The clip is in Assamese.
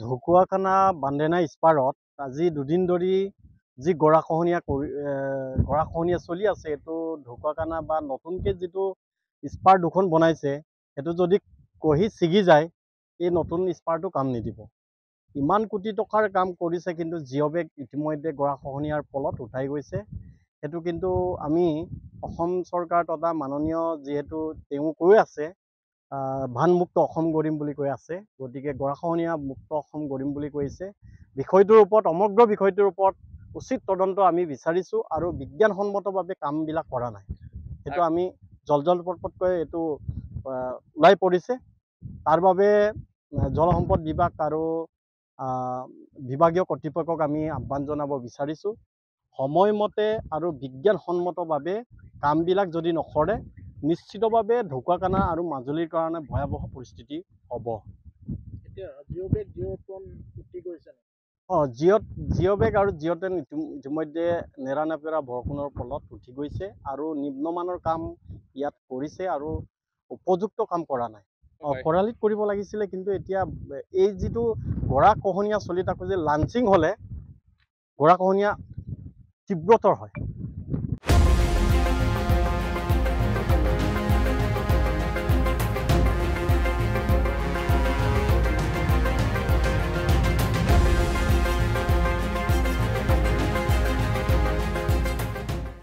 ঢকুৱাখানা বান্দেনা স্পাৰত আজি দুদিন ধৰি যি গৰাখহনীয়া চলি আছে, এইটো ঢকুৱাখানা বা নতুনকৈ যিটো স্পাৰ দুখন বনাইছে, সেইটো যদি কহি ছিগি যায়, এই নতুন স্পাৰটো কাম নিদিব। ইমান কোটি টকাৰ কাম কৰিছে, কিন্তু জিঅ' বেগ ইতিমধ্যে গৰাখহনীয়াৰ ফলত উঠাই গৈছে। সেইটো কিন্তু আমি অসম চৰকাৰ তথা মাননীয় যিহেতু তেওঁ কৈ আছে ভানমুক্ত অসম গঢ়িম বুলি কৈ আছে, গতিকে গৰাখহনীয়া মুক্ত অসম গঢ়িম বুলি কৈছে। বিষয়টোৰ ওপৰত সমগ্ৰ বিষয়টোৰ ওপৰত উচিত তদন্ত আমি বিচাৰিছোঁ আৰু বিজ্ঞানসন্মতভাৱে কামবিলাক কৰা নাই। সেইটো আমি জলপটকৈ এইটো ওলাই পৰিছে। তাৰ বাবে জলসম্পদ বিভাগ আৰু বিভাগীয় কৰ্তৃপক্ষক আমি আহ্বান জনাব বিচাৰিছোঁ, সময়মতে আৰু বিজ্ঞানসন্মতভাৱে কামবিলাক যদি নকৰে, নিশ্চিতভাৱে ঢকুৱাখানা আৰু মাজুলীৰ কাৰণে ভয়াৱহ পৰিস্থিতি হ'ব। জিঅ' বেগ আৰু জিঅ'টেন ইতিমধ্যে নেৰানেপেৰা বৰষুণৰ ফলত উঠি গৈছে আৰু নিম্নমানৰ কাম ইয়াত কৰিছে আৰু উপযুক্ত কাম কৰা নাই। খৰালিত কৰিব লাগিছিলে, কিন্তু এতিয়া এই যিটো গৰাখহনীয়া চলি থাকোঁ যে লাঞ্চিং হ'লে গৰাখহনীয়া তীব্ৰতৰ হয়।